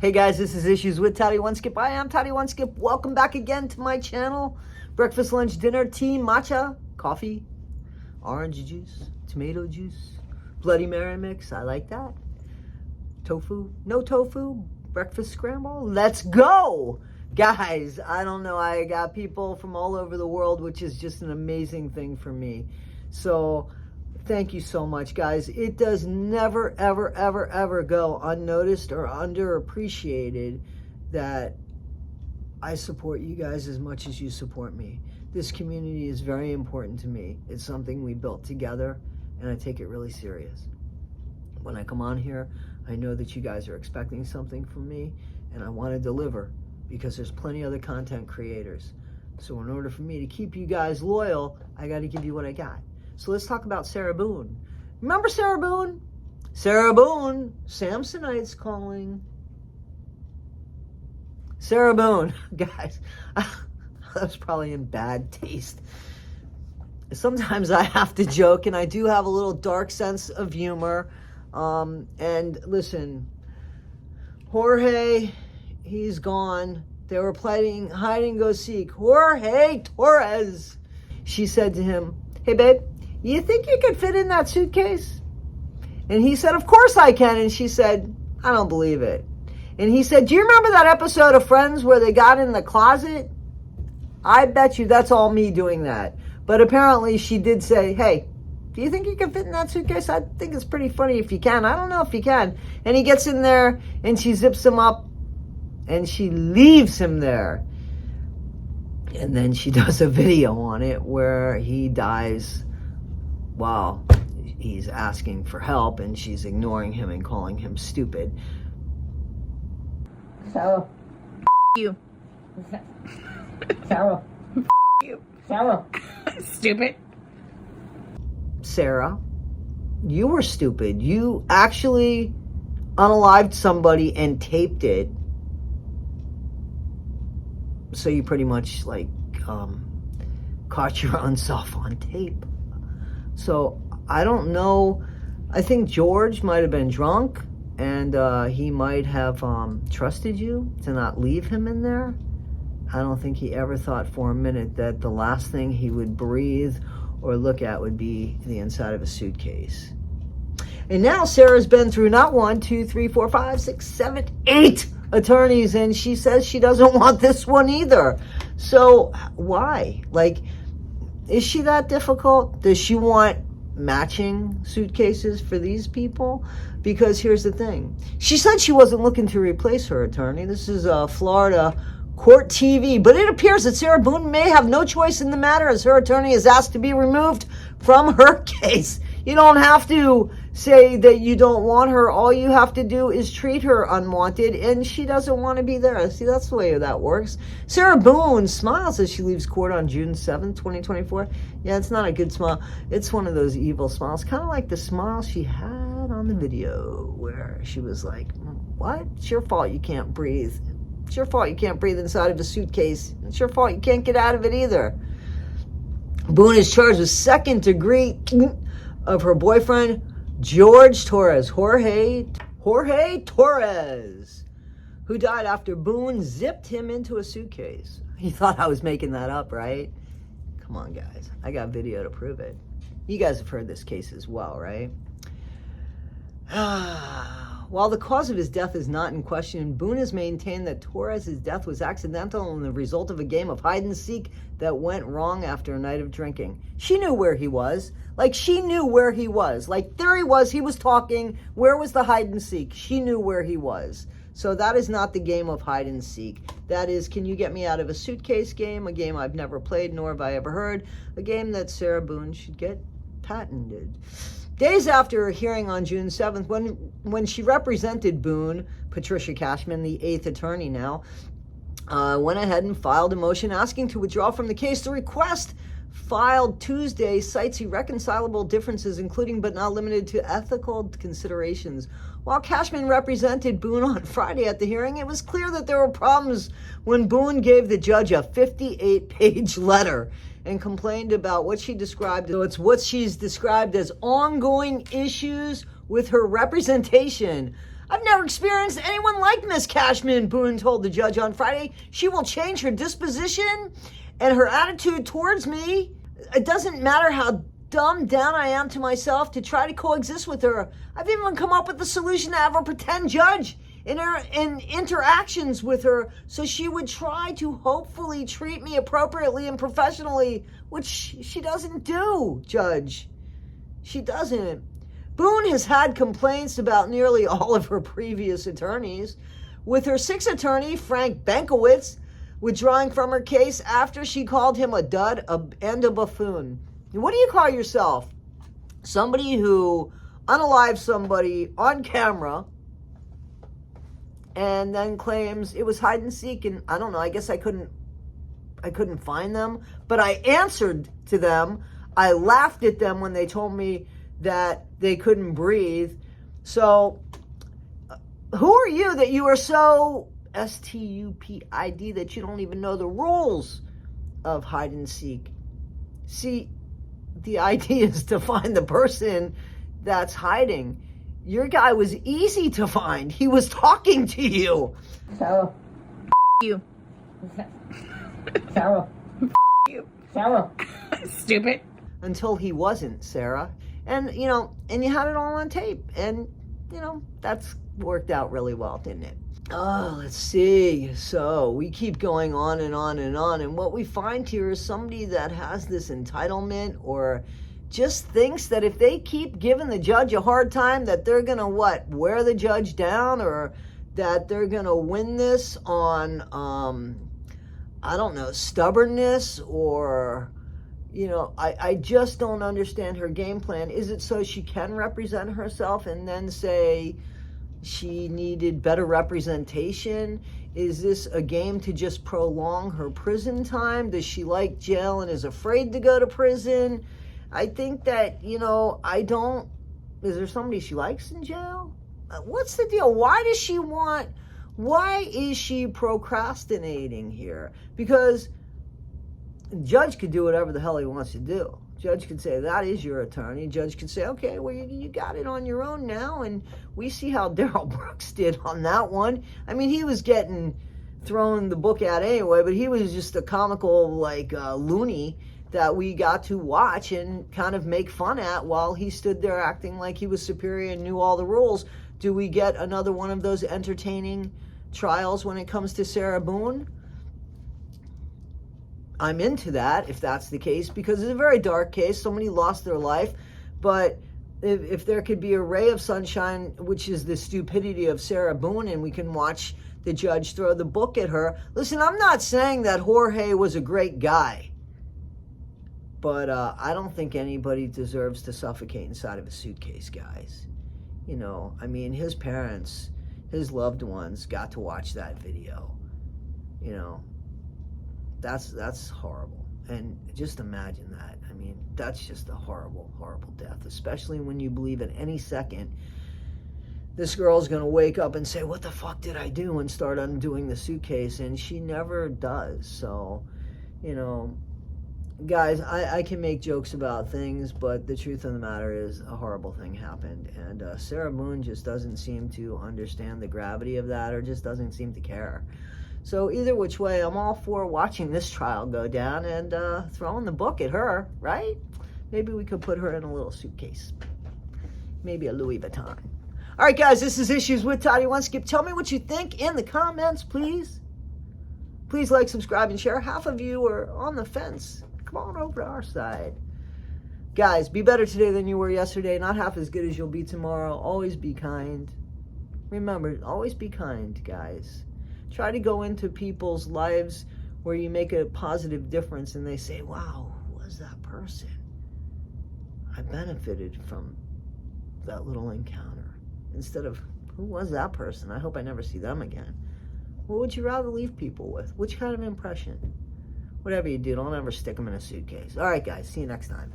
Hey guys, this is Issues with Toddy One Skip. I am Toddy One Skip. Welcome back again to my channel. Breakfast, lunch, dinner, tea, matcha, coffee, orange juice, tomato juice, Bloody Mary mix. I like that. Tofu, no tofu, breakfast scramble. Let's go! Guys, I don't know. I got people from all over the world, which is just an amazing thing for me. So thank you so much, guys. It does never, ever, ever, ever go unnoticed or underappreciated that I support you guys as much as you support me. This community is very important to me. It's something we built together, and I take it really serious. When I come on here, I know that you guys are expecting something from me, and I want to deliver because there's plenty of other content creators. So in order for me to keep you guys loyal, I got to give you what I got. So let's talk about Sarah Boone. Remember Sarah Boone? Sarah Boone, Samsonite's calling. Sarah Boone, guys, that's probably in bad taste. Sometimes I have to joke, and I do have a little dark sense of humor. And listen, Jorge, he's gone. They were playing hide and go seek. Jorge Torres. She said to him, "Hey babe, you think you could fit in that suitcase?" And he said, "Of course I can." And she said, "I don't believe it." And he said, "Do you remember that episode of Friends where they got in the closet? I bet you that's all me doing that." But apparently she did say, "Hey, do you think you can fit in that suitcase? I think it's pretty funny if you can. I don't know if you can." And he gets in there and she zips him up and she leaves him there. And then she does a video on it where he dies while he's asking for help, and she's ignoring him and calling him stupid. Sarah. You. Sarah. You. Sarah. Stupid. Sarah, you were stupid. You actually unalived somebody and taped it. So you pretty much caught your own self on tape. So I don't know. I think George might have been drunk, and he might have trusted you to not leave him in there. I don't think he ever thought for a minute that the last thing he would breathe or look at would be the inside of a suitcase. And now Sarah's been through not 1, 2, 3, 4, 5, 6, 7, 8 attorneys, and she says she doesn't want this one either. So why? Is she that difficult? Does she want matching suitcases for these people? Because here's the thing. She said she wasn't looking to replace her attorney. This is Florida Court TV, but it appears that Sarah Boone may have no choice in the matter as her attorney is asked to be removed from her case. You don't have to say that you don't want her. All you have to do is treat her unwanted, and she doesn't want to be there. See, that's the way that works. Sarah Boone smiles as she leaves court on June 7th, 2024. Yeah, it's not a good smile. It's one of those evil smiles, kind of like the smile she had on the video where she was like, "What? It's your fault you can't breathe. It's your fault you can't breathe inside of a suitcase. It's your fault you can't get out of it either." Boone is charged with second degree of her boyfriend, Jorge Torres, who died after Boone zipped him into a suitcase. He thought I was making that up, right? Come on, guys. I got video to prove it. You guys have heard this case as well, right? While the cause of his death is not in question, Boone has maintained that Torres' death was accidental and the result of a game of hide and seek that went wrong after a night of drinking. She knew where he was. She knew where he was. There he was talking. Where was the hide and seek? She knew where he was. So that is not the game of hide and seek. That is, can you get me out of a suitcase game, a game I've never played nor have I ever heard, a game that Sarah Boone should get patented. Days after her hearing on June 7th, when she represented Boone, Patricia Cashman, the 8th attorney now, went ahead and filed a motion asking to withdraw from the case. The request filed Tuesday cites irreconcilable differences, including but not limited to ethical considerations. While Cashman represented Boone on Friday at the hearing, it was clear that there were problems when Boone gave the judge a 58-page letter and complained about what she described. So it's what she's described as ongoing issues with her representation. I've never experienced anyone like Miss Cashman, Boone told the judge on Friday. She will change her disposition and her attitude towards me. It doesn't matter how dumbed down I am to myself to try to coexist with her. I've even come up with a solution to have her pretend judge in interactions with her so she would try to hopefully treat me appropriately and professionally, which she doesn't do, Judge. She doesn't. Boone has had complaints about nearly all of her previous attorneys, with her 6th attorney, Frank Bankowitz, withdrawing from her case after she called him a dud and a buffoon. What do you call yourself? Somebody who unalived somebody on camera and then claims it was hide and seek, and I don't know, I guess I couldn't find them, but I answered to them. I laughed at them when they told me that they couldn't breathe. So who are you that you are so stupid that you don't even know the rules of hide and seek? See, the idea is to find the person that's hiding. Your guy was easy to find. He was talking to you. Sarah. You. Sarah. You. Sarah. Stupid. Until he wasn't, Sarah. And, you know, and you had it all on tape. And, you know, that's worked out really well, didn't it? Oh, let's see. So we keep going on and on and on. And what we find here is somebody that has this entitlement or just thinks that if they keep giving the judge a hard time, that they're going to, wear the judge down, or that they're going to win this on, I don't know, stubbornness, or, you know, I just don't understand her game plan. Is it so she can represent herself and then say she needed better representation? Is this a game to just prolong her prison time? Does she like jail and is afraid to go to prison? I think that, you know, is there somebody she likes in jail? What's the deal? Why is she procrastinating here? Because the judge could do whatever the hell he wants to do. Judge could say, that is your attorney. Judge could say, okay, well, you got it on your own now. And we see how Daryl Brooks did on that one. I mean, he was getting thrown the book at anyway, but he was just a comical, loony that we got to watch and kind of make fun at while he stood there acting like he was superior and knew all the rules. Do we get another one of those entertaining trials when it comes to Sarah Boone? I'm into that, if that's the case, because it's a very dark case. Somebody lost their life. But if there could be a ray of sunshine, which is the stupidity of Sarah Boone, and we can watch the judge throw the book at her. Listen, I'm not saying that Jorge was a great guy, but I don't think anybody deserves to suffocate inside of a suitcase, guys. You know, I mean, his parents, his loved ones got to watch that video. You know, that's horrible. And just imagine that. I mean, that's just a horrible, horrible death, especially when you believe at any second this girl's going to wake up and say, what the fuck did I do, and start undoing the suitcase, and she never does. So, you know, guys, I can make jokes about things, but the truth of the matter is a horrible thing happened, and Sarah Boone just doesn't seem to understand the gravity of that, or just doesn't seem to care. So either which way, I'm all for watching this trial go down and throwing the book at her, right? Maybe we could put her in a little suitcase. Maybe a Louis Vuitton. All right, guys, this is Issues with Toddy One Skip. Tell me what you think in the comments, please. Please like, subscribe, and share. Half of you are on the fence. Come on over to our side. Guys, be better today than you were yesterday. Not half as good as you'll be tomorrow. Always be kind. Remember, always be kind, guys. Try to go into people's lives where you make a positive difference and they say, wow, who was that person? I benefited from that little encounter. Instead of, who was that person? I hope I never see them again. What would you rather leave people with? Which kind of impression? Whatever you do, don't ever stick them in a suitcase. All right, guys, see you next time.